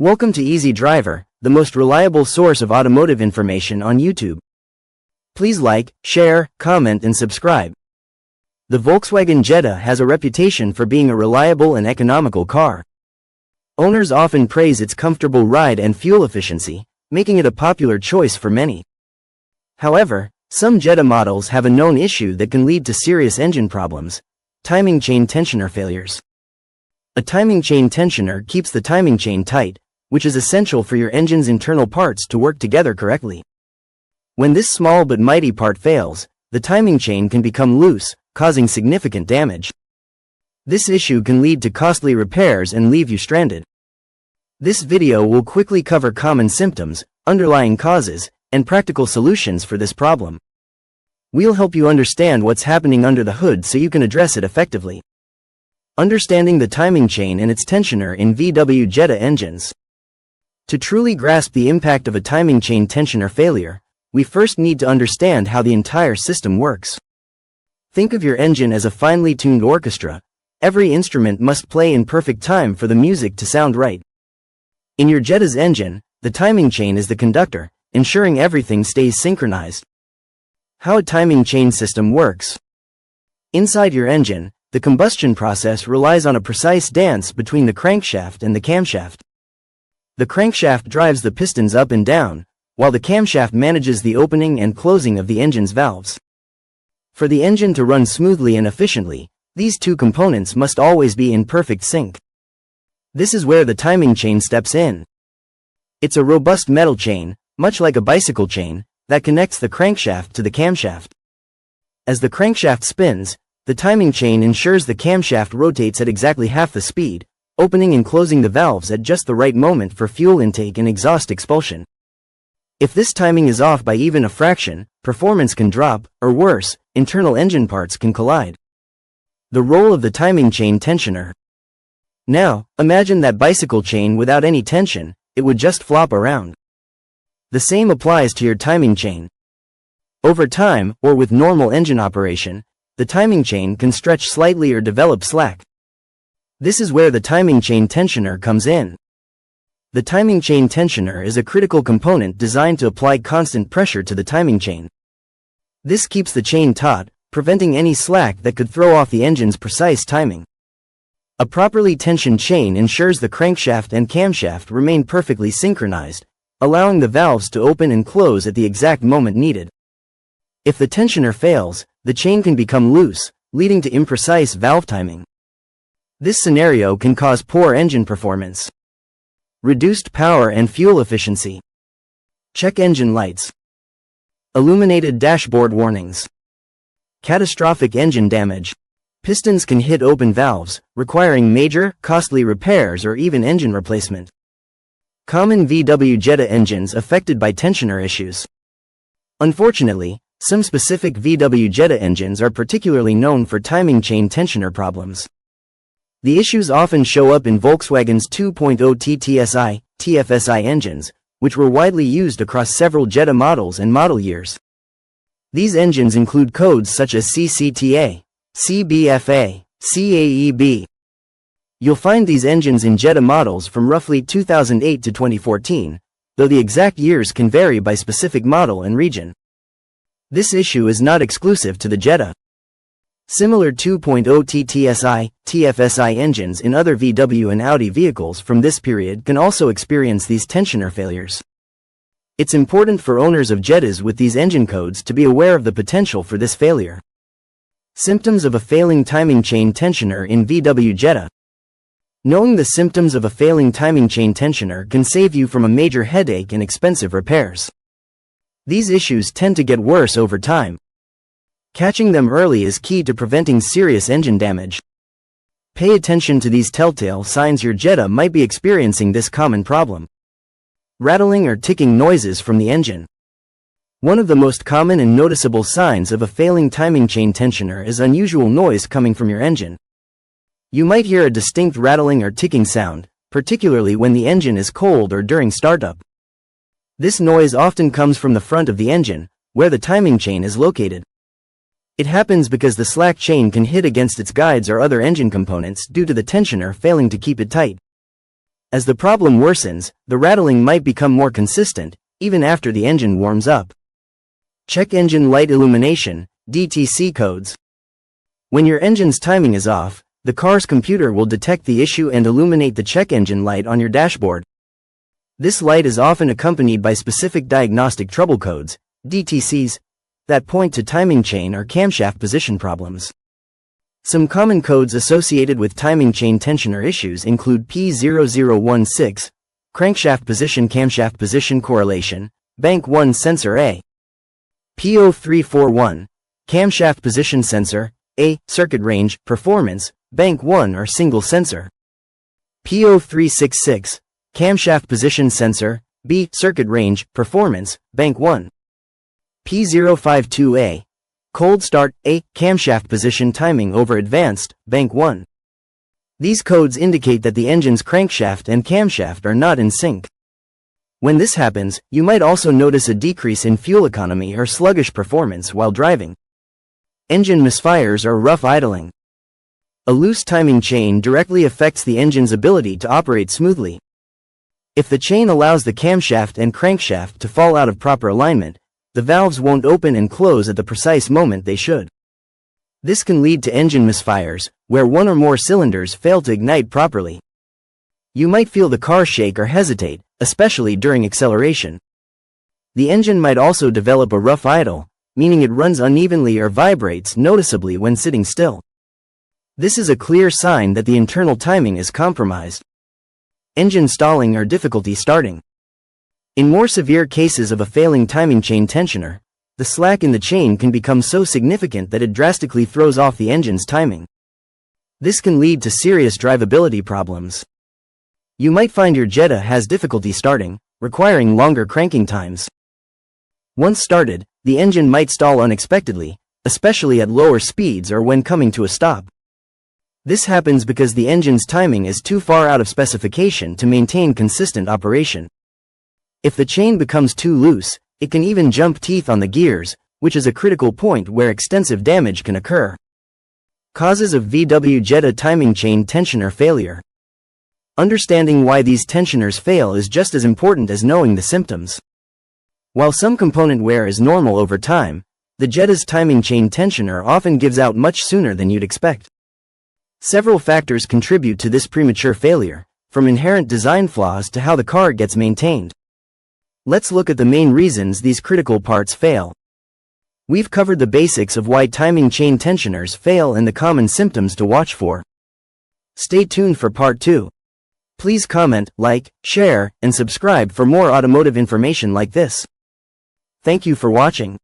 Welcome to Easy Driver, the most reliable source of automotive information on YouTube. Please like, share, comment and subscribe. The Volkswagen Jetta has a reputation for being a reliable and economical car. Owners often praise its comfortable ride and fuel efficiency, making it a popular choice for many. However, some Jetta models have a known issue that can lead to serious engine problems: timing chain tensioner failures. A timing chain tensioner keeps the timing chain tight, which is essential for your engine's internal parts to work together correctly. When this small but mighty part fails, the timing chain can become loose, causing significant damage. This issue can lead to costly repairs and leave you stranded. This video will quickly cover common symptoms, underlying causes, and practical solutions for this problem. We'll help you understand what's happening under the hood so you can address it effectively. Understanding the timing chain and its tensioner in VW Jetta engines. To truly grasp the impact of a timing chain tensioner failure, we first need to understand how the entire system works. Think of your engine as a finely tuned orchestra. Every instrument must play in perfect time for the music to sound right. In your Jetta's engine, the timing chain is the conductor, ensuring everything stays synchronized. How a timing chain system works. Inside your engine, the combustion process relies on a precise dance between the crankshaft and the camshaft. The crankshaft drives the pistons up and down, while the camshaft manages the opening and closing of the engine's valves. For the engine to run smoothly and efficiently, these two components must always be in perfect sync. This is where the timing chain steps in. It's a robust metal chain, much like a bicycle chain, that connects the crankshaft to the camshaft. As the crankshaft spins, the timing chain ensures the camshaft rotates at exactly half the speed, opening and closing the valves at just the right moment for fuel intake and exhaust expulsion. If this timing is off by even a fraction, performance can drop, or worse, internal engine parts can collide. The role of the timing chain tensioner. Now, imagine that bicycle chain without any tension. It would just flop around. The same applies to your timing chain. Over time, or with normal engine operation, the timing chain can stretch slightly or develop slack. This is where the timing chain tensioner comes in. The timing chain tensioner is a critical component designed to apply constant pressure to the timing chain. This keeps the chain taut, preventing any slack that could throw off the engine's precise timing. A properly tensioned chain ensures the crankshaft and camshaft remain perfectly synchronized, allowing the valves to open and close at the exact moment needed. If the tensioner fails, the chain can become loose, leading to imprecise valve timing. This scenario can cause poor engine performance, reduced power and fuel efficiency. Check engine lights. Illuminated dashboard warnings. Catastrophic engine damage. Pistons can hit open valves, requiring major, costly repairs or even engine replacement. Common VW Jetta engines affected by tensioner issues. Unfortunately, some specific VW Jetta engines are particularly known for timing chain tensioner problems. The issues often show up in Volkswagen's 2.0T TSI, TFSI engines, which were widely used across several Jetta models and model years. These engines include codes such as CCTA, CBFA, CAEB. You'll find these engines in Jetta models from roughly 2008 to 2014, though the exact years can vary by specific model and region. This issue is not exclusive to the Jetta. Similar 2.0T TSI, TFSI engines in other VW and Audi vehicles from this period can also experience these tensioner failures. It's important for owners of Jettas with these engine codes to be aware of the potential for this failure. Symptoms of a failing timing chain tensioner in VW Jetta. Knowing the symptoms of a failing timing chain tensioner can save you from a major headache and expensive repairs. These issues tend to get worse over time. Catching them early is key to preventing serious engine damage. Pay attention to these telltale signs. Your Jetta might be experiencing this common problem. Rattling or ticking noises from the engine. One of the most common and noticeable signs of a failing timing chain tensioner is unusual noise coming from your engine. You might hear a distinct rattling or ticking sound, particularly when the engine is cold or during startup. This noise often comes from the front of the engine, where the timing chain is located. It happens because the slack chain can hit against its guides or other engine components due to the tensioner failing to keep it tight. As the problem worsens, the rattling might become more consistent, even after the engine warms up. Check engine light illumination, DTC codes. When your engine's timing is off, the car's computer will detect the issue and illuminate the check engine light on your dashboard. This light is often accompanied by specific diagnostic trouble codes, DTCs, that point to timing chain or camshaft position problems. Some common codes associated with timing chain tensioner issues include P0016, crankshaft position camshaft position correlation, bank 1 sensor A. P0341, camshaft position sensor, A, circuit range, performance, bank 1 or single sensor. P0366, camshaft position sensor, B, circuit range, performance, bank 1. P052A, cold start, A, camshaft position timing over advanced, bank 1. These codes indicate that the engine's crankshaft and camshaft are not in sync. When this happens, you might also notice a decrease in fuel economy or sluggish performance while driving. Engine misfires or rough idling. A loose timing chain directly affects the engine's ability to operate smoothly. If the chain allows the camshaft and crankshaft to fall out of proper alignment, the valves won't open and close at the precise moment they should. This can lead to engine misfires, where one or more cylinders fail to ignite properly. You might feel the car shake or hesitate, especially during acceleration. The engine might also develop a rough idle, meaning it runs unevenly or vibrates noticeably when sitting still. This is a clear sign that the internal timing is compromised. Engine stalling or difficulty starting. In more severe cases of a failing timing chain tensioner, the slack in the chain can become so significant that it drastically throws off the engine's timing. This can lead to serious drivability problems. You might find your Jetta has difficulty starting, requiring longer cranking times. Once started, the engine might stall unexpectedly, especially at lower speeds or when coming to a stop. This happens because the engine's timing is too far out of specification to maintain consistent operation. If the chain becomes too loose, it can even jump teeth on the gears, which is a critical point where extensive damage can occur. Causes of VW Jetta timing chain tensioner failure. Understanding why these tensioners fail is just as important as knowing the symptoms. While some component wear is normal over time, the Jetta's timing chain tensioner often gives out much sooner than you'd expect. Several factors contribute to this premature failure, from inherent design flaws to how the car gets maintained. Let's look at the main reasons these critical parts fail. We've covered the basics of why timing chain tensioners fail and the common symptoms to watch for. Stay tuned for part 2. Please comment, like, share, and subscribe for more automotive information like this. Thank you for watching.